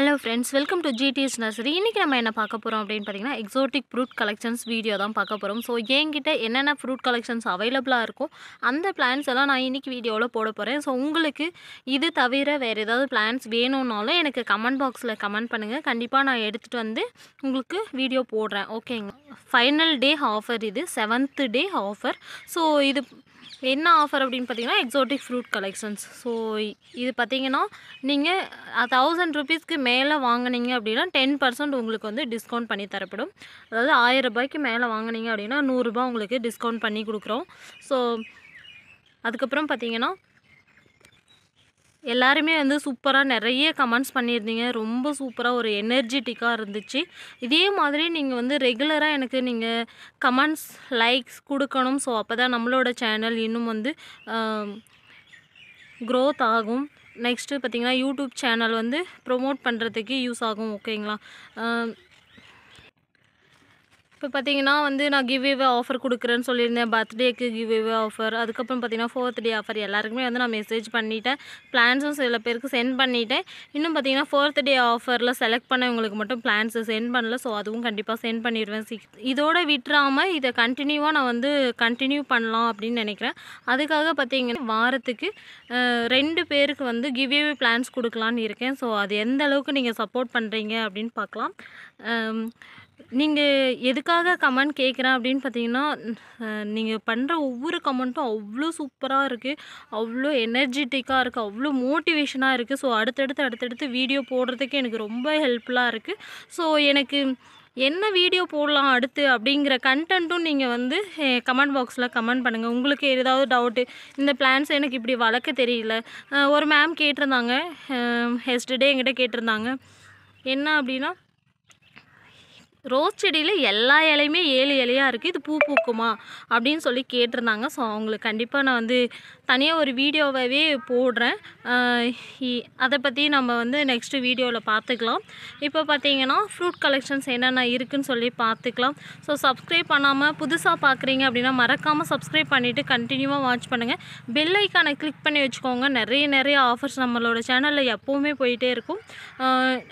Hello friends, welcome to GDS nursery. இன்றைக்கி நம்ம என்ன பார்க்க போகிறோம் அப்படின்னு பார்த்தீங்கன்னா, எக்ஸோட்டிக் ஃப்ரூட் கலெக்ஷன்ஸ் வீடியோ தான் பார்க்க போகிறோம். ஸோ என்கிட்ட என்னென்ன ஃப்ரூட் கலெக்ஷன்ஸ் அவைலபிளாக இருக்கும், அந்த பிளான்ஸ் எல்லாம் நான் இன்றைக்கி வீடியோவில் போட போகிறேன். ஸோ உங்களுக்கு இது தவிர வேறு ஏதாவது பிளான்ஸ் வேணும்னாலும் எனக்கு கமெண்ட் பாக்ஸில் கமெண்ட் பண்ணுங்கள். கண்டிப்பாக நான் எடுத்துகிட்டு வந்து உங்களுக்கு வீடியோ போடுறேன். ஓகேங்க. ஃபைனல் டே ஆஃபர், இது 7th டே ஆஃபர். ஸோ இது என்ன ஆஃபர் அப்படின்னு பார்த்தீங்கன்னா, எக்ஸோட்டிக் ஃப்ரூட் கலெக்ஷன்ஸ். ஸோ இது பார்த்தீங்கன்னா, நீங்கள் 1000 ருபீஸ்க்கு மேலே வாங்கினீங்க அப்படின்னா 10% உங்களுக்கு வந்து டிஸ்கவுண்ட் பண்ணி தரப்படும். அதாவது 1000 ரூபாய்க்கு மேலே வாங்கினீங்க அப்படின்னா 100 ரூபாய் உங்களுக்கு டிஸ்கவுண்ட் பண்ணி கொடுக்குறோம். ஸோ அதுக்கப்புறம் பார்த்தீங்கன்னா, எல்லாருமே வந்து சூப்பராக நிறைய கமெண்ட்ஸ் பண்ணியிருந்தீங்க. ரொம்ப சூப்பராக ஒரு எனர்ஜெட்டிக்காக இருந்துச்சு. இதே மாதிரி நீங்கள் வந்து ரெகுலராக எனக்கு நீங்கள் கமெண்ட்ஸ், லைக்ஸ் கொடுக்கணும். ஸோ அப்போ தான் நம்மளோட சேனல் இன்னும் வந்து க்ரோத் ஆகும். நெக்ஸ்ட்டு பார்த்திங்கன்னா, யூடியூப் சேனல் வந்து ப்ரொமோட் பண்ணுறதுக்கு யூஸ் ஆகும். ஓகேங்களா. இப்போ பார்த்தீங்கன்னா வந்து நான் கிவ்அவே ஆஃபர் கொடுக்குறேன்னு சொல்லியிருந்தேன். பர்த்டேக்கு கிவ்அவே ஆஃபர், அதுக்கப்புறம் பார்த்தீங்கன்னா 4th டே ஆஃபர். எல்லாருக்குமே வந்து நான் மெசேஜ் பண்ணிவிட்டேன். பிளான்ஸும் சில பேருக்கு சென்ட் பண்ணிவிட்டேன். இன்னும் பார்த்தீங்கன்னா 4th டே ஆஃபரில் செலக்ட் பண்ணவங்களுக்கு மட்டும் பிளான்ஸு சென்ட் பண்ணல. ஸோ அதுவும் கண்டிப்பாக சென்ட் பண்ணிடுவேன். இதோட விட்டுறாமல் இதை கண்டினியூவாக நான் வந்து கண்டினியூ பண்ணலாம் அப்படின்னு நினைக்கிறேன். அதுக்காக பார்த்தீங்கன்னா வாரத்துக்கு 2 பேருக்கு வந்து கிவ்அவே பிளான்ஸ் கொடுக்கலான்னு இருக்கேன். ஸோ அது எந்த அளவுக்கு நீங்கள் சப்போர்ட் பண்ணுறீங்க அப்படின்னு பார்க்கலாம். நீங்கள் எதுக்காக கமெண்ட் கேட்குறேன் அப்படின்னு பார்த்தீங்கன்னா, நீங்கள் பண்ணுற ஒவ்வொரு கமெண்ட்டும் அவ்வளோ சூப்பராக இருக்குது, அவ்வளோ எனர்ஜெட்டிக்காக இருக்குது, அவ்வளோ மோட்டிவேஷனாக இருக்குது. ஸோ அடுத்தடுத்து வீடியோ போடுறதுக்கு எனக்கு ரொம்ப ஹெல்ப்ஃபுல்லாக இருக்குது. ஸோ எனக்கு என்ன வீடியோ போடலாம் அடுத்து அப்படிங்கிற கண்டென்ட்டும் நீங்கள் வந்து கமெண்ட் பாக்ஸில் கமெண்ட் பண்ணுங்கள். உங்களுக்கு ஏதாவது டவுட்டு, இந்த பிளான்ஸ் எனக்கு இப்படி வளர்க்க தெரியல. ஒரு மேம் கேட்டிருந்தாங்க, எஸ்டர்டே என்கிட்ட கேட்டிருந்தாங்க. என்ன அப்படின்னா, ரோஸ் செடியில் எல்லா இலையுமே 7 இலையாக இருக்குது, இது பூ பூக்குமா அப்படின்னு சொல்லி கேட்டிருந்தாங்க. ஸோ அவங்களுக்கு கண்டிப்பாக நான் வந்து தனியாக ஒரு வீடியோவாகவே போடுறேன். அதை பற்றி நம்ம வந்து நெக்ஸ்ட்டு வீடியோவில் பார்த்துக்கலாம். இப்போ பார்த்தீங்கன்னா ஃப்ரூட் கலெக்ஷன்ஸ் என்னென்ன இருக்குதுன்னு சொல்லி பார்த்துக்கலாம். ஸோ சப்ஸ்கிரைப் பண்ணாமல் புதுசாக பார்க்குறீங்க அப்படின்னா மறக்காமல் சப்ஸ்கிரைப் பண்ணிவிட்டு கண்டினியூவாக வாட்ச் பண்ணுங்கள். பெல் ஐக்கானை கிளிக் பண்ணி வச்சுக்கோங்க. நிறைய ஆஃபர்ஸ் நம்மளோட சேனலில் எப்போவுமே போயிட்டே இருக்கும்.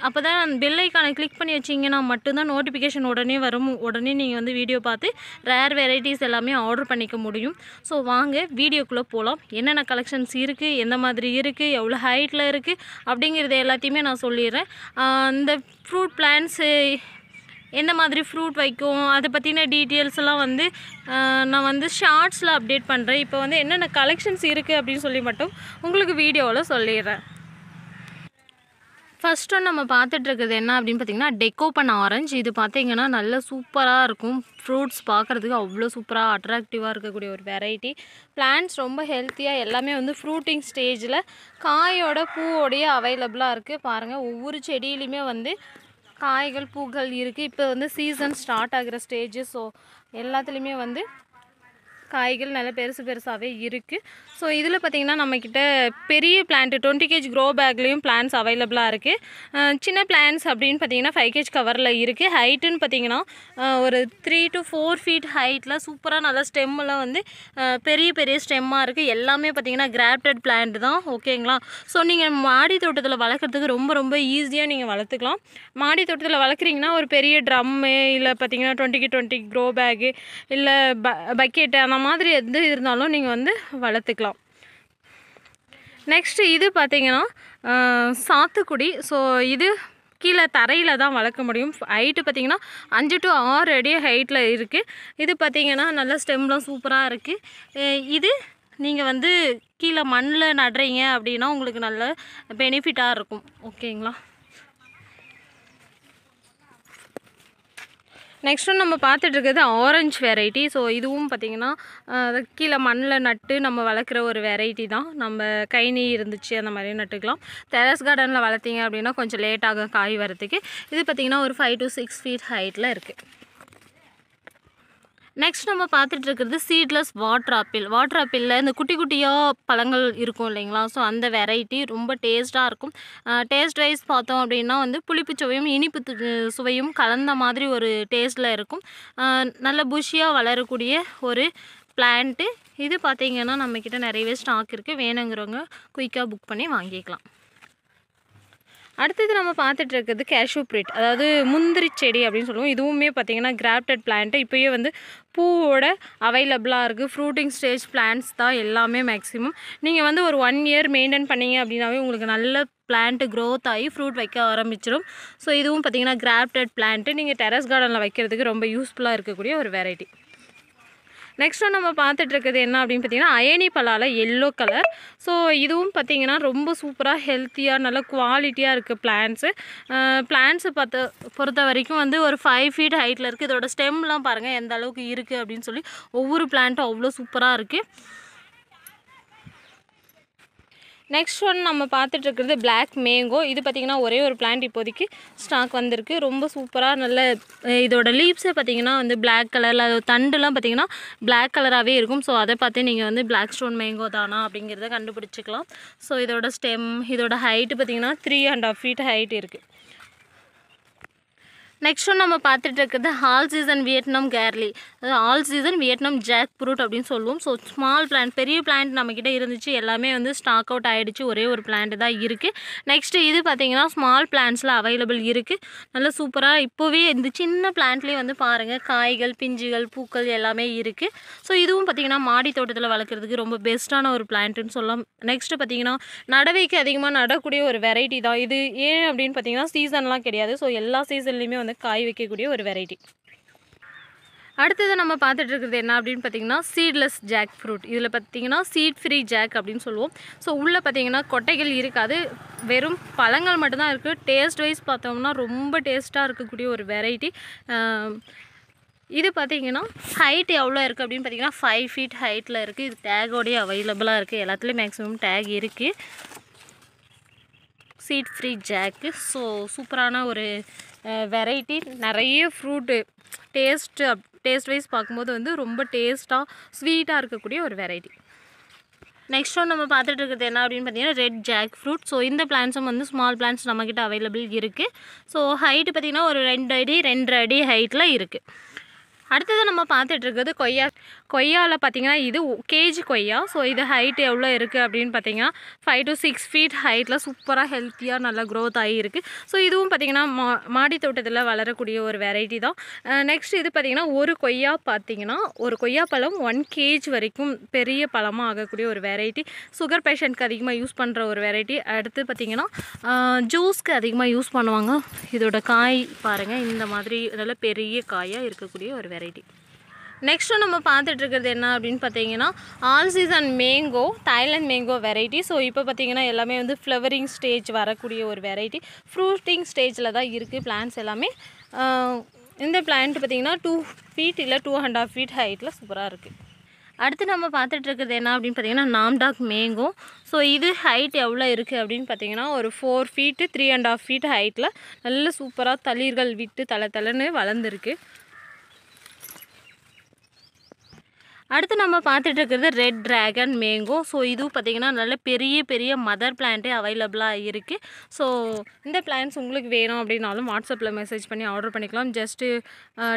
அப்போ தான் பெல் ஐக்கானை கிளிக் பண்ணி வச்சிங்கன்னா மட்டும்தான் நோட்டிஃபிகேஷன் உடனே வரும். உடனே நீங்கள் வந்து வீடியோ பார்த்து ரேர் வெரைட்டிஸ் எல்லாமே ஆர்டர் பண்ணிக்க முடியும். ஸோ வாங்க வீடியோக்குள்ளே போகலாம். என்னென்ன கலெக்ஷன்ஸ் இருக்குது, எந்த மாதிரி இருக்குது, எவ்வளோ ஹைட்டில் இருக்குது அப்படிங்கிறது எல்லாத்தையுமே நான் சொல்லிடுறேன். இந்த ஃப்ரூட் பிளான்ட்ஸு எந்த மாதிரி ஃப்ரூட் வைக்கும் அதை பற்றின டீட்டெயில்ஸ் எல்லாம் வந்து நான் வந்து ஷார்ட்ஸில் அப்டேட் பண்ணுறேன். இப்போ வந்து என்னென்ன கலெக்ஷன்ஸ் இருக்குது அப்படின்னு சொல்லி மட்டும் உங்களுக்கு வீடியோவில் சொல்லிடுறேன். ஃபஸ்ட்டு நம்ம பார்த்துட்ருக்குது என்ன அப்படின்னு பார்த்தீங்கன்னா, டெக்கோபன் ஆரஞ்சு. இது பார்த்தீங்கன்னா நல்ல சூப்பராக இருக்கும். ஃப்ரூட்ஸ் பார்க்குறதுக்கு அவ்வளோ சூப்பராக அட்ராக்டிவாக இருக்கக்கூடிய ஒரு வெரைட்டி. பிளான்ட்ஸ் ரொம்ப ஹெல்த்தியாக எல்லாமே வந்து ஃப்ரூட்டிங் ஸ்டேஜில் காயோட பூவோடைய அவைலபிளாக இருக்குது. பாருங்கள், ஒவ்வொரு செடியிலையுமே வந்து காய்கள், பூக்கள் இருக்குது. இப்போ வந்து சீசன் ஸ்டார்ட் ஆகிற ஸ்டேஜ். ஸோ எல்லாத்துலேயுமே வந்து காய்கள் நல்ல பெருசாகவே இருக்குது. ஸோ இதில் பார்த்திங்கன்னா நம்மக்கிட்ட பெரிய பிளான்ட்டு 20 kg க்ரோ பேக்லேயும் பிளான்ஸ் அவைலபிளாக இருக்குது. சின்ன பிளான்ஸ் அப்படின்னு பார்த்திங்கன்னா 5 kg கவரில் இருக்குது. ஹைட்டுன்னு பார்த்திங்கன்னா ஒரு 3 to 4 feet ஹைட்டில் சூப்பராக நல்ல ஸ்டெம்மெல்லாம் வந்து பெரிய ஸ்டெம்மாக இருக்குது. எல்லாமே பார்த்திங்கன்னா கிராஃப்டட் பிளான்ட் தான். ஓகேங்களா. ஸோ நீங்கள் மாடி தோட்டத்தில் வளர்க்குறதுக்கு ரொம்ப ஈஸியாக நீங்கள் வளர்த்துக்கலாம். மாடி தோட்டத்தில் வளர்க்குறீங்கன்னா ஒரு பெரிய ட்ரம்மு, இல்லை பார்த்திங்கன்னா 20 க்ரோ பேக்கு, இல்லை பக்கெட்டு, அந்த மாதிரி எது இருந்தாலும் நீங்கள் வந்து வளர்த்துக்கலாம். நெக்ஸ்ட்டு இது பார்த்திங்கன்னா சாத்துக்குடி. ஸோ இது கீழே தரையில் தான் வளர்க்க முடியும். ஹைட்டு பார்த்திங்கன்னா 5 to 6 அடி ஹைட்டில் இருக்குது. இது பார்த்திங்கன்னா நல்ல ஸ்டெம்லாம் சூப்பராக இருக்குது. இது நீங்கள் வந்து கீழே மண்ணில் நடுறீங்க அப்படின்னா உங்களுக்கு நல்ல பெனிஃபிட்டாக இருக்கும். ஓகேங்களா. நெக்ஸ்ட்டு நம்ம பார்த்துட்ருக்கிறது ஆரஞ்சு வெரைட்டி. ஸோ இதுவும் பார்த்திங்கன்னா கீழே மண்ணில் நட்டு நம்ம வளர்க்குற ஒரு வெரைட்டி தான். நம்ம கைனி இருந்துச்சு அந்த மாதிரி நட்டுக்கலாம். டெரஸ் கார்டனில் வளர்த்திங்க அப்படின்னா கொஞ்சம் லேட் ஆகும் காய் வரத்துக்கு. இது பார்த்திங்கன்னா ஒரு 5 to 6 feet ஹைட்டில் இருக்குது. நெக்ஸ்ட் நம்ம பார்த்துட்ருக்கிறது சீட்லெஸ் வாட்டர் ஆப்பிளில் இந்த குட்டியாக பழங்கள் இருக்கும் இல்லைங்களா. ஸோ அந்த வெரைட்டி ரொம்ப டேஸ்ட்டாக இருக்கும். டேஸ்ட் வைஸ் பார்த்தோம் அப்படின்னா வந்து புளிப்பு சுவையும் இனிப்பு சுவையும் கலந்த மாதிரி ஒரு டேஸ்ட்டில் இருக்கும். நல்ல புஷியாக வளரக்கூடிய ஒரு பிளான்ட்டு. இது பார்த்திங்கன்னா நம்மக்கிட்ட நிறையவே ஸ்டாக் இருக்குது. வேணுங்கிறவங்க குயிக்காக புக் பண்ணி வாங்கிக்கலாம். அடுத்தது நம்ம பார்த்துட்டு இருக்கிறது கேஷ்யூ ப்ரீட், அதாவது முந்திரி செடி அப்படின்னு சொல்லுவோம். இதுவுமே பார்த்திங்கன்னா கிராஃப்டட் பிளான்ட்டு. இப்போயே வந்து பூவோட அவைலபிளாக இருக்குது. ஃப்ரூட்டிங் ஸ்டேஜ் பிளான்ட்ஸ் தான் எல்லாமே மேக்ஸிமம். நீங்கள் வந்து ஒரு 1 இயர் மெயின்டைன் பண்ணிங்க அப்படின்னாவே உங்களுக்கு நல்ல பிளான்ட்டு க்ரோத் ஆகி ஃப்ரூட் வைக்க ஆரம்பிச்சிடும். ஸோ இதுவும் பார்த்திங்கன்னா கிராஃப்டட் பிளான்ட்டு. நீங்கள் டெரஸ் கார்டனில் வைக்கிறதுக்கு ரொம்ப யூஸ்ஃபுல்லாக இருக்கக்கூடிய ஒரு வெரைட்டி. நெக்ஸ்ட் நம்ம பார்த்துட்டு இருக்கிறது என்ன அப்படின்னு பார்த்தீங்கன்னா அயனி பலால எல்லோ கலர். ஸோ இதுவும் பார்த்தீங்கன்னா ரொம்ப சூப்பராக ஹெல்த்தியாக நல்ல குவாலிட்டியாக இருக்குது பிளான்ட்ஸு பொறுத்த வரைக்கும் வந்து ஒரு 5 ஃபீட் ஹைட்டில் இருக்குது. இதோட ஸ்டெம்லாம் பாருங்கள் எந்த அளவுக்கு இருக்குது அப்படின்னு சொல்லி. ஒவ்வொரு பிளான்ட்டும் அவ்வளோ சூப்பராக இருக்குது. நெக்ஸ்ட் ஒன் நம்ம பார்த்துட்டு இருக்கிறது பிளாக் மேங்கோ. இது பார்த்திங்கன்னா ஒரே ஒரு பிளான்ட் இப்போதைக்கு ஸ்டாக் வந்திருக்கு. ரொம்ப சூப்பராக நல்ல இதோட லீவ்ஸே பார்த்திங்கன்னா வந்து பிளாக் கலரில், அது தண்டுலாம் பார்த்திங்கன்னா பிளாக் கலராகவே இருக்கும். ஸோ அதை பார்த்து நீங்கள் வந்து பிளாக் ஸ்டோன் மேங்கோ தானா அப்படிங்கிறத கண்டுபிடிச்சிக்கலாம். ஸோ இதோட ஸ்டெம், இதோட ஹைட்டு பார்த்திங்கன்னா 3.5 ஃபீட் ஹைட் இருக்குது. நெக்ஸ்ட் ஒன் நம்ம பார்த்துட்டு இருக்கிறது ஆல் சீசன் வியட்நாம் கேர்லி, அதாவது all season Vietnam jackfruit அப்படின்னு சொல்லுவோம். ஸோ ஸ்மால் பிளான்ட், பெரிய பிளான்ட் நம்மக்கிட்ட இருந்துச்சு, எல்லாமே வந்து ஸ்டாக் அவுட் ஆகிடுச்சு. ஒரே ஒரு பிளான்ட் தான் இருக்குது. நெக்ஸ்ட்டு இது பார்த்திங்கன்னா ஸ்மால் பிளான்ட்ஸில் அவைலபிள் இருக்குது. நல்லா சூப்பராக இப்போவே இந்த சின்ன பிளான்ட்லேயே வந்து பாருங்கள் காய்கள், பிஞ்சுகள், பூக்கள் எல்லாமே இருக்குது. ஸோ இதுவும் பார்த்திங்கன்னா மாடி தோட்டத்தில் வளர்க்குறதுக்கு ரொம்ப பெஸ்ட்டான ஒரு பிளான்ட்டுன்னு சொல்லலாம். நெக்ஸ்ட்டு பார்த்திங்கன்னா நடவைக்கு அதிகமாக நடக்கூடிய ஒரு வெரைட்டி தான் இது. ஏன் அப்படின்னு பார்த்திங்கன்னா சீசன்லாம் கிடையாது. ஸோ எல்லா சீசன்லேயுமே வந்து காய் வைக்கக்கூடிய ஒரு வெரைட்டி. அடுத்தது நம்ம பார்த்துட்டு இருக்கிறது என்ன அப்படின்னு பார்த்தீங்கன்னா சீட்லெஸ் ஜாக் ஃப்ரூட். இதில் பார்த்தீங்கன்னா சீட் ஃப்ரீ ஜாக் அப்படின்னு சொல்லுவோம். ஸோ உள்ளே பார்த்தீங்கன்னா கொட்டைகள் இருக்காது, வெறும் பழங்கள் மட்டும்தான் இருக்குது. டேஸ்ட் வைஸ் பார்த்தோம்னா ரொம்ப டேஸ்ட்டாக இருக்கக்கூடிய ஒரு வெரைட்டி. இது பார்த்திங்கன்னா ஹைட் எவ்வளோ இருக்குது அப்படின்னு பார்த்தீங்கன்னா 5 ஃபீட் ஹைட்டில் இருக்குது. இது டேகோடய அவைலபிளாக இருக்குது. எல்லாத்துலேயும் மேக்ஸிமம் டேக் இருக்குது. Seed free jack. ஸோ சூப்பரான ஒரு வெரைட்டி. நிறைய ஃப்ரூட்டு டேஸ்ட் வைஸ் பார்க்கும்போது வந்து ரொம்ப டேஸ்ட்டாக ஸ்வீட்டாக இருக்கக்கூடிய ஒரு வெரைட்டி. நெக்ஸ்ட் ஒன் நம்ம பார்த்துட்டு இருக்கிறது என்ன அப்படின்னு பார்த்தீங்கன்னா ரெட் ஜாக் ஃப்ரூட். ஸோ இந்த பிளான்ஸும் வந்து ஸ்மால் பிளான்ஸ் நம்மக்கிட்ட அவைலபிள் இருக்குது. ஸோ ஹைட்டு பார்த்திங்கன்னா ஒரு 2 அடி 2.5 அடி ஹைட்டில் இருக்குது. அடுத்தது நம்ம பார்த்துட்டு இருக்கிறது கொய்யாவில் பார்த்திங்கன்னா இது கேஜி கொய்யா. ஸோ இது ஹைட் எவ்வளோ இருக்குது அப்படின்னு பார்த்தீங்கன்னா 5 to 6 ஃபீட் ஹைட்டில் சூப்பராக ஹெல்த்தியாக நல்லா க்ரோத் ஆகியிருக்கு. ஸோ இதுவும் பார்த்திங்கன்னா மாடி தோட்டத்தில் வளரக்கூடிய ஒரு வெரைட்டி தான். நெக்ஸ்ட் இது பார்த்திங்கன்னா ஒரு கொய்யா பார்த்திங்கன்னா ஒரு கொய்யா பழம் 1 kg வரைக்கும் பெரிய பழமாக ஆகக்கூடிய ஒரு வெரைட்டி. சுகர் பேஷண்ட்க்கு அதிகமாக யூஸ் பண்ணுற ஒரு வெரைட்டி. அடுத்து பார்த்திங்கன்னா ஜூஸ்க்கு அதிகமாக யூஸ் பண்ணுவாங்க. இதோட காய் பாருங்கள் இந்த மாதிரி நல்ல பெரிய காயாக இருக்கக்கூடிய ஒரு வெரைட்டி. நெக்ஸ்ட்டு நம்ம பார்த்துட்டு இருக்கிறது என்ன அப்படின்னு பார்த்தீங்கன்னா all season mango, Thailand mango variety. So இப்போ பார்த்தீங்கன்னா எல்லாமே வந்து ஃப்ளவரிங் ஸ்டேஜ் வரக்கூடிய ஒரு வெரைட்டி. ஃப்ரூட்டிங் ஸ்டேஜில் தான் இருக்குது பிளான்ட்ஸ் எல்லாமே. இந்த பிளான்ட் பார்த்திங்கன்னா 2 ஃபீட் இல்லை 2.5 ஃபீட் ஹைட்டில் சூப்பராக இருக்குது. அடுத்து நம்ம பார்த்துட்டு இருக்கிறது என்ன அப்படின்னு பார்த்தீங்கன்னா நாம்டாக் மேங்கோ. ஸோ இது ஹைட் எவ்வளோ இருக்குது அப்படின்னு பார்த்தீங்கன்னா ஒரு 4 ஃபீட்டு 3.5 ஃபீட் ஹைட்டில் நல்ல சூப்பராக தளிர்கள் விட்டு தலைன்னு வளர்ந்துருக்கு. அடுத்து நம்ம பார்த்துட்டு இருக்கிறது ரெட் ட்ராகன் மேங்கோ. ஸோ இதுவும் பார்த்திங்கன்னா நல்ல பெரிய மதர் பிளான்ட்டே அவைலபிளாக இருக்குது. ஸோ இந்த பிளான்ஸ் உங்களுக்கு வேணும் அப்படின்னாலும் வாட்ஸ்அப்பில் மெசேஜ் பண்ணி ஆர்டர் பண்ணிக்கலாம். ஜஸ்ட்டு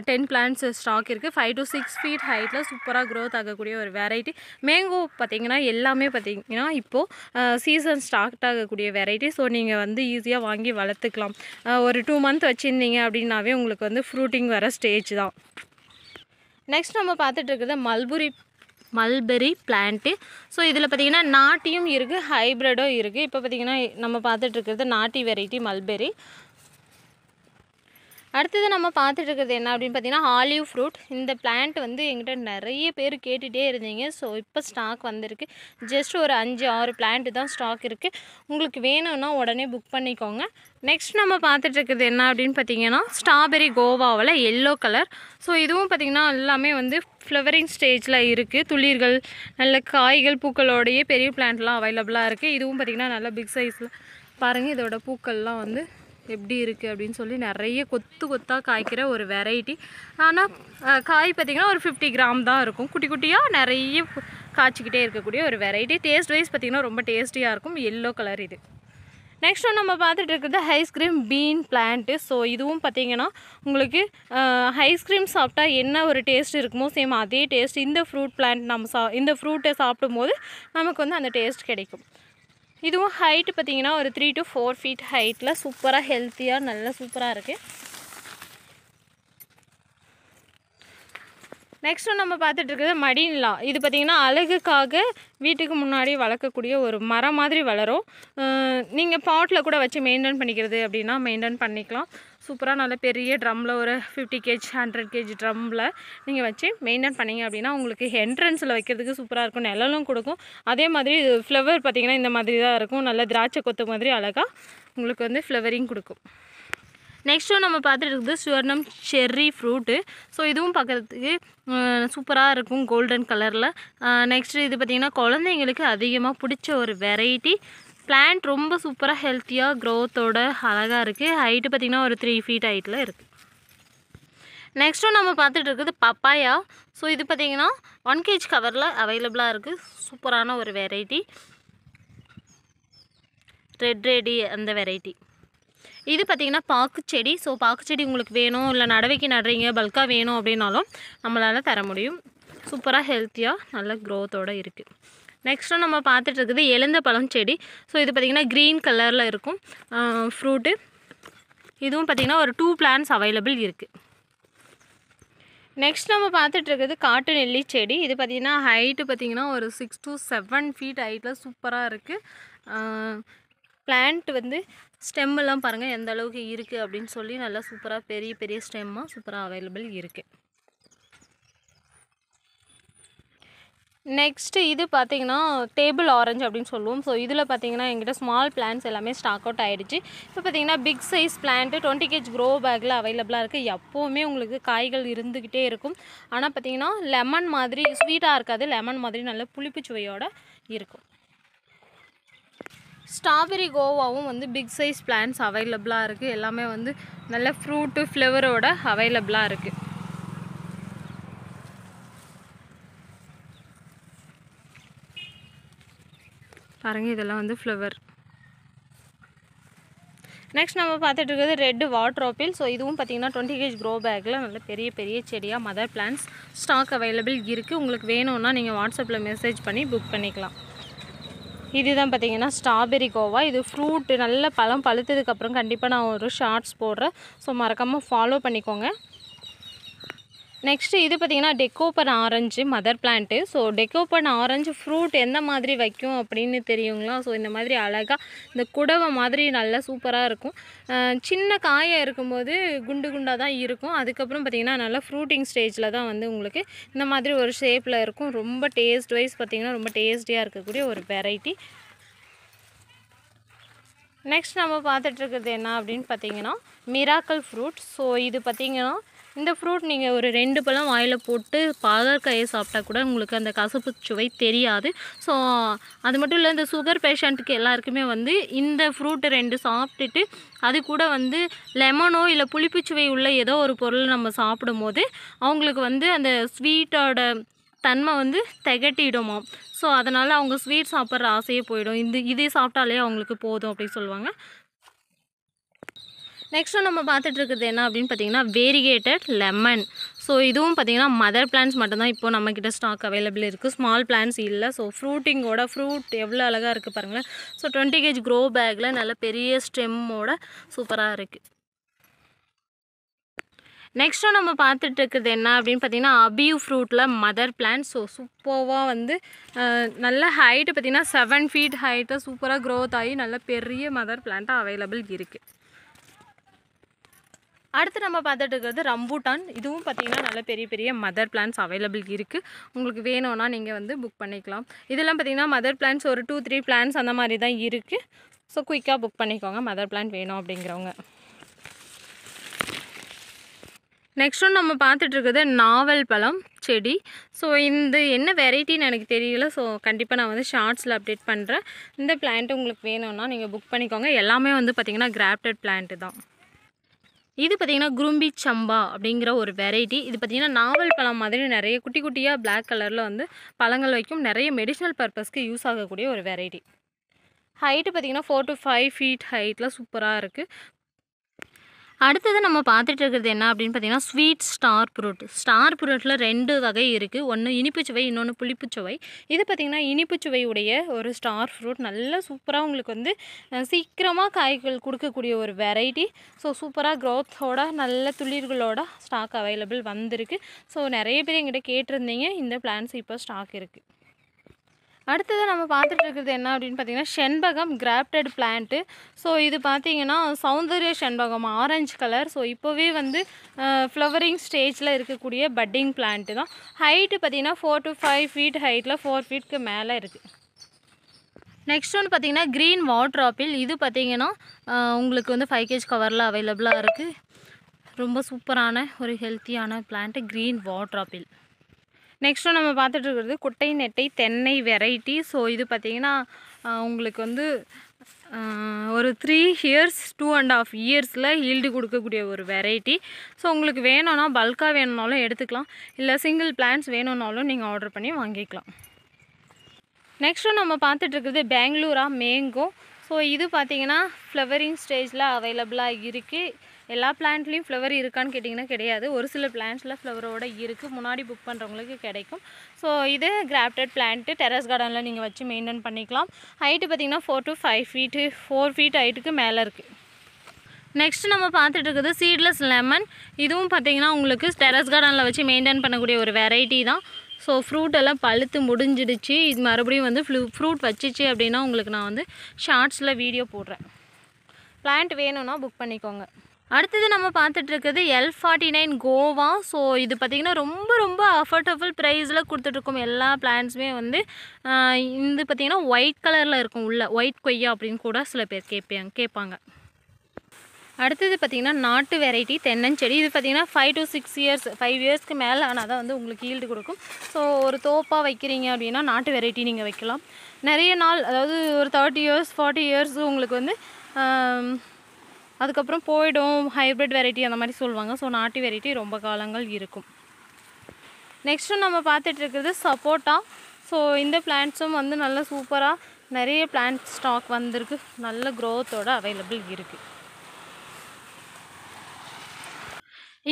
10 பிளான்ஸ் ஸ்டாக் இருக்குது. 5 to 6 ஃபீட் ஹைட்டில் சூப்பராக க்ரோத் ஆகக்கூடிய ஒரு வெரைட்டி. மேங்கோ பார்த்திங்கன்னா எல்லாமே பார்த்திங்கன்னா இப்போது சீசன் ஸ்டார்ட் ஆகக்கூடிய வெரைட்டி. ஸோ நீங்கள் வந்து ஈஸியாக வாங்கி வளர்த்துக்கலாம். ஒரு 2 மந்த் வச்சுருந்தீங்க அப்படின்னாவே உங்களுக்கு வந்து ஃப்ரூட்டிங் வர ஸ்டேஜ் தான். நெக்ஸ்ட் நம்ம பார்த்துட்டு இருக்கிறது மல்பெரி பிளான்ட்டு. ஸோ இதில் பார்த்திங்கன்னா நாட்டியும் இருக்குது, ஹைப்ரிடும் இருக்குது. இப்போ பார்த்திங்கன்னா நம்ம பார்த்துட்டு இருக்கிறது நாட்டி வெரைட்டி மல்பெரி. அடுத்தது நம்ம பார்த்துட்டு இருக்கிறது என்ன அப்படின்னு பார்த்தீங்கன்னா ஆலிவ் ஃப்ரூட். இந்த பிளான்ட் வந்து எங்கிட்ட நிறைய பேர் கேட்டுகிட்டே இருந்தீங்க. ஸோ இப்போ ஸ்டாக் வந்திருக்கு. ஜஸ்ட் ஒரு 5-6 பிளான்ட்டு தான் ஸ்டாக் இருக்குது. உங்களுக்கு வேணும்னா உடனே புக் பண்ணிக்கோங்க. நெக்ஸ்ட் நம்ம பார்த்துட்டு இருக்கிறது என்ன அப்படின்னு பார்த்தீங்கன்னா ஸ்ட்ராபெரி கோவாவில் எல்லோ கலர். ஸோ இதுவும் பார்த்திங்கன்னா எல்லாமே வந்து ஃப்ளவரிங் ஸ்டேஜில் இருக்குது. துளிர்கள் நல்ல காய்கள் பூக்களோடையே பெரிய பிளான்ட்லாம் அவைலபிளாக இருக்குது. இதுவும் பார்த்திங்கன்னா நல்ல பிக் சைஸில் பாருங்கள். இதோட பூக்கள்லாம் வந்து எப்படி இருக்குது அப்படின்னு சொல்லி நிறைய கொத்தாக காய்க்கிற ஒரு வெரைட்டி. ஆனால் காய் பார்த்திங்கன்னா ஒரு 50 கிராம் தான் இருக்கும். குட்டியாக நிறைய காய்ச்சிக்கிட்டே இருக்கக்கூடிய ஒரு வெரைட்டி. டேஸ்ட் வைஸ் பார்த்திங்கன்னா ரொம்ப டேஸ்டியாக இருக்கும். எல்லோ கலர் இது. நெக்ஸ்ட் நம்ம பார்த்துட்டு இருக்கிறது ஐஸ்கிரீம் பீன் பிளான்ட்டு. ஸோ இதுவும் பார்த்திங்கன்னா உங்களுக்கு ஐஸ்கிரீம் சாப்பிட்டா என்ன ஒரு டேஸ்ட் இருக்குமோ சேம் அதே டேஸ்ட் இந்த ஃப்ரூட் பிளான்ட் நம்ம இந்த ஃப்ரூட்டை சாப்பிடும் போது நமக்கு வந்து அந்த டேஸ்ட் கிடைக்கும். இதுவும் ஹைட்டு பார்த்திங்கன்னா ஒரு 3 to 4 feet ஹைட்டில் சூப்பராக ஹெல்த்தியாக நல்லா சூப்பராக இருக்குது. நெக்ஸ்ட்டு நம்ம பார்த்துட்டு இருக்கிறது மடின்லா. இது பார்த்திங்கன்னா அழகுக்காக வீட்டுக்கு முன்னாடி வளர்க்கக்கூடிய ஒரு மரம் மாதிரி வளரும். நீங்கள் பாட்டில் கூட வச்சு மெயின்டைன் பண்ணிக்கிறது அப்படின்னா மெயின்டைன் பண்ணிக்கலாம். சூப்பராக நல்ல பெரிய ட்ரம்மில் ஒரு 50 kg 100 kg ட்ரம்மில் நீங்கள் வச்சு மெயின்டைன் பண்ணிங்க அப்படின்னா உங்களுக்கு என்ட்ரன்ஸில் வைக்கிறதுக்கு சூப்பராக இருக்கும், நிழலும் கொடுக்கும். அதே மாதிரி ஃப்ளவர் பார்த்திங்கன்னா இந்த மாதிரி தான் இருக்கும், நல்ல திராட்சை கொத்து மாதிரி அழகாக உங்களுக்கு வந்து ஃப்ளவரிங் கொடுக்கும். நெக்ஸ்ட்டு நம்ம பார்த்துட்டு இருக்குது சுவர்ணம் செர்ரி ஃப்ரூட்டு. ஸோ இதுவும் பார்க்குறதுக்கு சூப்பராக இருக்கும் கோல்டன் கலரில். நெக்ஸ்ட்டு இது பார்த்திங்கன்னா குழந்தைங்களுக்கு அதிகமாக பிடிச்ச ஒரு வெரைட்டி பிளான்ட். ரொம்ப சூப்பராக ஹெல்த்தியாக க்ரோத்தோட அழகாக இருக்குது. ஹைட்டு பார்த்திங்கன்னா ஒரு 3 feet ஹைட்டில் இருக்குது. நெக்ஸ்ட்டும் நம்ம பார்த்துட்டு இருக்குது பப்பாயா. ஸோ இது பார்த்திங்கன்னா 1 kg கவரில் அவைலபிளாக இருக்குது. சூப்பரான ஒரு வெரைட்டி, ரெட் ரெடி அந்த வெரைட்டி. இது பார்த்திங்கன்னா பாக்குச்செடி. ஸோ பாக்குச்செடி உங்களுக்கு வேணும், இல்லை நடவைக்கு நடுறீங்க, பல்காக வேணும் அப்படின்னாலும் நம்மளால் தர முடியும். சூப்பராக ஹெல்த்தியாக நல்ல க்ரோத்தோடு இருக்குது. நெக்ஸ்ட்டு நம்ம பார்த்துட்டு இருக்குது எலந்த பழம் செடி. ஸோ இது பார்த்திங்கன்னா க்ரீன் கலரில் இருக்கும் ஃப்ரூட்டு. இதுவும் பார்த்திங்கன்னா ஒரு 2 plants அவைலபிள் இருக்குது. நெக்ஸ்ட் நம்ம பார்த்துட்டு இருக்குது காட்டு நெல்லி செடி. இது பார்த்திங்கன்னா ஹைட்டு பார்த்திங்கன்னா ஒரு 6 to 7 feet ஹைட்டில் சூப்பராக இருக்குது. பிளான்ட் வந்து ஸ்டெம்மெல்லாம் பாருங்கள் எந்த அளவுக்கு இருக்குது அப்படின்னு சொல்லி நல்லா சூப்பராக பெரிய பெரிய ஸ்டெம்மாக சூப்பராக அவைலபிள் இருக்குது. நெக்ஸ்ட்டு இது பார்த்திங்கன்னா டேபிள் ஆரஞ்சு அப்படின்னு சொல்லுவோம். ஸோ இதில் பார்த்திங்கன்னா எங்கிட்ட ஸ்மால் பிளான்ஸ் எல்லாமே ஸ்டாக் அவுட் ஆகிடுச்சு. இப்போ பார்த்திங்கன்னா big size plant 20 kg grow பேக்கில் அவைலபிளாக இருக்குது. எப்போவுமே உங்களுக்கு காய்கள் இருந்துக்கிட்டே இருக்கும். ஆனால் பார்த்திங்கன்னா லெமன் மாதிரி ஸ்வீட்டாக இருக்காது, லெமன் மாதிரி நல்ல புளிப்பு சுவையோடு இருக்கும். ஸ்ட்ராபெரி கோவாவும் வந்து பிக் சைஸ் பிளான்ஸ் அவைலபிளாக இருக்குது. எல்லாமே வந்து நல்ல ஃப்ரூட்டு ஃப்ளவரோட அவைலபிளாக இருக்குது. பாருங்கள் இதெல்லாம் வந்து ஃப்ளவர். நெக்ஸ்ட் நம்ம பார்த்துட்டு இருக்கிறது ரெட் வாட்டர் ஆப்பிள். ஸோ இதுவும் பார்த்திங்கன்னா 20 kg க்ரோ பேக்கில் நல்ல பெரிய பெரிய செடியாக மதர் பிளான்ஸ் ஸ்டாக் அவைலபிள் இருக்குது. உங்களுக்கு வேணும்னா நீங்கள் வாட்ஸ்அப்பில் மெசேஜ் பண்ணி புக் பண்ணிக்கலாம். இதுதான் பார்த்திங்கன்னா ஸ்ட்ராபெரி கோவா. இது ஃப்ரூட்டு நல்ல பழம் பழுத்ததுக்கப்புறம் கண்டிப்பாக நான் ஒரு ஷார்ட்ஸ் போடுறேன். ஸோ மறக்காமல் ஃபாலோ பண்ணிக்கோங்க. நெக்ஸ்ட்டு இது பார்த்திங்கன்னா டெக்கோபன் ஆரஞ்சு மதர் பிளான்ட்டு. ஸோ டெக்கோபன் ஆரஞ்சு ஃப்ரூட் எந்த மாதிரி வைக்கும் அப்படின்னு தெரியுங்களா? ஸோ இந்த மாதிரி அழகாக இந்த குடவை மாதிரி நல்லா சூப்பராக இருக்கும். சின்ன காயாக இருக்கும்போது குண்டு குண்டாக தான் இருக்கும். அதுக்கப்புறம் பார்த்திங்கன்னா நல்லா ஃப்ரூட்டிங் ஸ்டேஜில் தான் வந்து உங்களுக்கு இந்த மாதிரி ஒரு ஷேப்பில் இருக்கும். ரொம்ப டேஸ்ட் வைஸ் பார்த்திங்கன்னா ரொம்ப டேஸ்டியாக இருக்கக்கூடிய ஒரு வெரைட்டி. நெக்ஸ்ட் நம்ம பார்த்துட்ருக்கிறது என்ன அப்படின்னு பார்த்திங்கன்னா மிராக்கல் ஃப்ரூட். ஸோ இது பார்த்திங்கன்னா இந்த ஃப்ரூட் நீங்கள் ஒரு 2 பழம் வாயில் போட்டு பாகற்காயை சாப்பிட்டா கூட உங்களுக்கு அந்த கசப்பு சுவை தெரியாது. ஸோ அது மட்டும் இல்லை, இந்த சுகர் பேஷண்ட்டுக்கு எல்லாருக்குமே வந்து இந்த ஃப்ரூட்டு 2 சாப்பிட்டுட்டு அது கூட வந்து லெமனோ இல்லை புளிப்புச்சுவை உள்ள ஏதோ ஒரு பொருள் நம்ம சாப்பிடும் போது அவங்களுக்கு வந்து அந்த ஸ்வீட்டோட தன்மை வந்து திகட்டிடுமா. ஸோ அதனால் அவங்க ஸ்வீட் சாப்பிட்ற ஆசையே போயிடும். இதே சாப்பிட்டாலே அவங்களுக்கு போதும் அப்படின்னு சொல்லுவாங்க. நெக்ஸ்ட்டு நம்ம பார்த்துட்டு இருக்கிறது என்ன அப்படின்னு பார்த்தீங்கன்னா வேரிகேட்டட் லெமன். ஸோ இதுவும் பார்த்திங்கன்னா மதர் பிளான்ஸ் மட்டும்தான் இப்போது நம்மக்கிட்ட ஸ்டாக் அவைலபிள் இருக்குது, ஸ்மால் பிளான்ஸ் இல்லை. ஸோ ஃப்ரூட்டிங்கோட ஃப்ரூட் எவ்வளோ அழகாக இருக்குது பாருங்களேன். ஸோ 20 kg க்ரோ பேக்கில் நல்ல பெரிய ஸ்டெம்மோட சூப்பராக இருக்குது. நெக்ஸ்ட்டு நம்ம பார்த்துட்டு இருக்கிறது என்ன அப்படின்னு பார்த்தீங்கன்னா அபியூ ஃப்ரூட்டில் மதர் பிளான்ட். ஸோ சூப்பராக வந்து நல்ல ஹைட்டு பார்த்திங்கன்னா 7 feet ஹைட்டாக சூப்பராக க்ரோத் ஆகி நல்ல பெரிய மதர் பிளான்ட்டாக அவைலபிள் இருக்குது. அடுத்து நம்ம பார்த்துட்டு இருக்கிறது ரம்பூட்டான். இதுவும் பார்த்திங்கன்னா நல்ல பெரிய பெரிய மதர் பிளான்ஸ் அவைலபிள் இருக்குது. உங்களுக்கு வேணும்னா நீங்கள் வந்து புக் பண்ணிக்கலாம். இதெல்லாம் பார்த்திங்கன்னா மதர் பிளான்ஸ் ஒரு 2-3 பிளான்ஸ் அந்த மாதிரி தான் இருக்குது. ஸோ குயிக்காக புக் பண்ணிக்கோங்க மதர் பிளான்ட் வேணும் அப்படிங்கிறவங்க. நெக்ஸ்ட்டு நம்ம பார்த்துட்டு இருக்கிறது நாவல் பழம் செடி. ஸோ இந்த என்ன வெரைட்டின்னு எனக்கு தெரியல. ஸோ கண்டிப்பாக நான் வந்து ஷார்ட்ஸில் அப்டேட் பண்ணுறேன். இந்த பிளான்ட்டு உங்களுக்கு வேணும்னா நீங்கள் புக் பண்ணிக்கோங்க. எல்லாமே வந்து பார்த்திங்கன்னா கிராஃப்டட் பிளான்ட்டு தான். இது பார்த்திங்கன்னா குரும்பி சம்பா அப்படிங்கிற ஒரு வெரைட்டி. இது பார்த்திங்கன்னா நாவல் பழம் மாதிரி நிறைய குட்டி குட்டியாக பிளாக் கலரில் வந்து பழங்கள் வைக்கும். நிறைய மெடிசனல் பர்பஸ்க்கு யூஸ் ஆகக்கூடிய ஒரு வெரைட்டி. ஹைட்டு பார்த்திங்கன்னா 4 to 5 feet ஹைட்டில் சூப்பராக இருக்குது. அடுத்தது நம்ம பார்த்துட்டு இருக்கிறது என்ன அப்படின்னு பார்த்தீங்கன்னா ஸ்வீட் ஸ்டார் ஃப்ரூட். ஸ்டார் ஃப்ரூட்டில் 2 வகை இருக்குது. ஒன்று இனிப்பு சுவை, இன்னொன்று புளிப்பு சுவை. இது பார்த்திங்கன்னா இனிப்பு சுவையுடைய ஒரு ஸ்டார் ஃப்ரூட். நல்ல சூப்பராக உங்களுக்கு வந்து சீக்கிரமாக காய்கள் கொடுக்கக்கூடிய ஒரு வெரைட்டி. ஸோ சூப்பராக க்ரோத்தோட நல்ல துளிர்களோட ஸ்டாக் அவைலபிள் வந்திருக்கு. ஸோ நிறைய பேர் எங்கிட்ட கேட்டிருந்தீங்க. இந்த பிளான்ஸ் இப்போ ஸ்டாக் இருக்குது. அடுத்தது நம்ம பார்த்துட்டு இருக்கிறது என்ன அப்படின்னு பார்த்தீங்கன்னா செண்பகம் கிராஃப்டட் பிளான்ட்டு. ஸோ இது பார்த்தீங்கன்னா சௌந்தர்ய செண்பகம் ஆரஞ்சு கலர். ஸோ இப்போவே வந்து ஃப்ளவரிங் ஸ்டேஜில் இருக்கக்கூடிய பட்டிங் பிளான்ட்டு தான். ஹைட்டு பார்த்தீங்கன்னா 4 to 5 feet ஹைட்டில் 4 feetக்கு மேலே இருக்குது. நெக்ஸ்ட் ஒன்று பார்த்தீங்கன்னா க்ரீன் வாட்டர் ஆப்பிள். இது பார்த்தீங்கன்னா உங்களுக்கு வந்து 5 kg கவரில் அவைலபிளாக இருக்குது. ரொம்ப சூப்பரான ஒரு ஹெல்த்தியான plant green water apple. Next நம்ம பார்த்துட்டு இருக்கிறது குட்டை நெட்டை தென்னை வெரைட்டி. ஸோ இது பார்த்திங்கன்னா உங்களுக்கு வந்து ஒரு 3 years 2.5 yearsல ஈல்டு கொடுக்கக்கூடிய ஒரு வெரைட்டி. ஸோ உங்களுக்கு வேணும்னா பல்காக வேணும்னாலும் எடுத்துக்கலாம், இல்லை சிங்கிள் பிளான்ஸ் வேணும்னாலும் நீங்கள் ஆர்டர் பண்ணி வாங்கிக்கலாம். நெக்ஸ்ட்டு நம்ம பார்த்துட்டு இருக்கிறது பெங்களூரா மேங்கோ. ஸோ இது பார்த்திங்கன்னா ஃப்ளவரிங் ஸ்டேஜில் அவைலபிளாக இருக்குது. எல்லா பிளான்ட்லேயும் ஃப்ளவர் இருக்கான்னு கேட்டிங்கன்னா கிடையாது. ஒரு சில பிளான்ட்ஸில் ஃப்ளவரோடு இருக்குது. முன்னாடி புக் பண்ணுறவங்களுக்கு கிடைக்கும். ஸோ இது கிராஃப்டட் பிளான்ட்டு டெரஸ் கார்டனில் நீங்கள் வச்சு மெயின்டைன் பண்ணிக்கலாம். ஹைட்டு பார்த்திங்கன்னா 4 to 5 feet 4 feet ஹைட்டுக்கு மேலே இருக்குது. நெக்ஸ்ட் நம்ம பார்த்துட்டு இருக்கிறது சீட்லெஸ் லெமன். இதுவும் பார்த்திங்கன்னா உங்களுக்கு டெரஸ் கார்டனில் வச்சு மெயின்டைன் பண்ணக்கூடிய ஒரு வெரைட்டி தான். ஸோ ஃப்ரூட் எல்லாம் பழுத்து முடிஞ்சிடுச்சு. இது மறுபடியும் வந்து ஃப்ரூட் வச்சிச்சு அப்படின்னா உங்களுக்கு நான் வந்து ஷார்ட்ஸில் வீடியோ போடுறேன். பிளான்ட் வேணும்னா புக் பண்ணிக்கோங்க. அடுத்தது நம்ம பார்த்துட்டு இருக்கிறது L49 கோவா. ஸோ இது பார்த்திங்கன்னா ரொம்ப ரொம்ப அஃபோர்டபுள் ப்ரைஸில் கொடுத்துட்ருக்கோம். எல்லா பிளான்ஸுமே வந்து இது பார்த்திங்கன்னா ஒயிட் கலரில் இருக்கும். உள்ள ஒயிட் கொய்யா அப்படின்னு கூட சில பேர் கேட்பாங்க. அடுத்தது பார்த்திங்கன்னா நாட்டு வெரைட்டி தென்னஞ்செடி. இது பார்த்திங்கன்னா 5 to 6 years 5 yearsக்கு மேலே ஆனால் தான் வந்து உங்களுக்கு ஈல்டு கொடுக்கும். ஸோ ஒரு தோப்பாக வைக்கிறீங்க அப்படின்னா நாட்டு வெரைட்டி நீங்கள் வைக்கலாம். நிறைய நாள், அதாவது ஒரு 30 years 40 years உங்களுக்கு வந்து அதுக்கப்புறம் போய்டும். ஹைப்ரிட் வெரைட்டி அந்த மாதிரி சொல்லுவாங்க. ஸோ நாட்டு வெரைட்டி ரொம்ப காலங்கள் இருக்கும். நெக்ஸ்ட்டு நம்ம பார்த்துட்டு இருக்கிறது சப்போட்டா. ஸோ இந்த பிளான்ட்ஸும் வந்து நல்ல சூப்பராக நிறைய பிளான்ட் ஸ்டாக் வந்திருக்கு. நல்ல க்ரோத்தோட அவைலபிள் இருக்குது.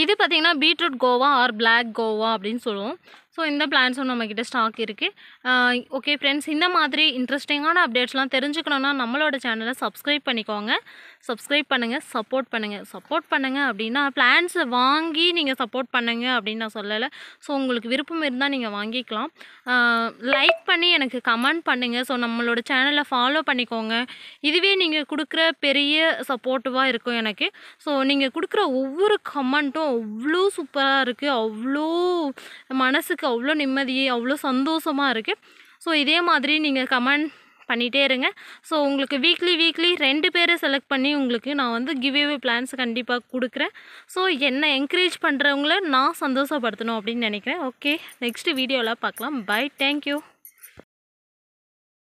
இது பார்த்திங்கன்னா beetroot guava or black guava அப்படின்னு சொல்லுவோம். ஸோ இந்த பிளான்ஸும் நம்மக்கிட்ட ஸ்டாக் இருக்குது. ஓகே ஃப்ரெண்ட்ஸ், இந்த மாதிரி இன்ட்ரெஸ்டிங்கான அப்டேட்ஸ்லாம் தெரிஞ்சுக்கணுன்னா நம்மளோட சேனலை சப்ஸ்கிரைப் பண்ணிக்கோங்க. சப்ஸ்கிரைப் பண்ணுங்கள், சப்போர்ட் பண்ணுங்கள் அப்படின்னா பிளான்ஸை வாங்கி நீங்கள் சப்போர்ட் பண்ணுங்கள் அப்படின்னு நான் சொல்லலை. ஸோ உங்களுக்கு விருப்பம் இருந்தால் நீங்கள் வாங்கிக்கலாம். லைக் பண்ணி எனக்கு கமெண்ட் பண்ணுங்கள். ஸோ நம்மளோட சேனலை ஃபாலோ பண்ணிக்கோங்க. இதுவே நீங்கள் கொடுக்குற பெரிய சப்போர்ட்டிவாக இருக்கும் எனக்கு. ஸோ நீங்கள் கொடுக்குற ஒவ்வொரு கமெண்ட்டும் அவ்வளோ சூப்பராக இருக்குது. அவ்வளோ மனசுக்கு அவ்வளோ நிம்மதி, அவ்வளோ சந்தோஷமாக இருக்குது. ஸோ இதே மாதிரி நீங்கள் கமெண்ட் பண்ணிகிட்டே இருங்க. ஸோ உங்களுக்கு வீக்லி 2 பேரை செலக்ட் பண்ணி உங்களுக்கு நான் வந்து கிவ்அவே பிளான்ஸ் கண்டிப்பாக கொடுக்குறேன். ஸோ என்னை என்கரேஜ் பண்ணுறவங்கள நான் சந்தோஷப்படுத்தணும் அப்படின்னு நினைக்கிறேன். ஓகே, நெக்ஸ்ட் வீடியோவில் பார்க்கலாம். Bye, thank you.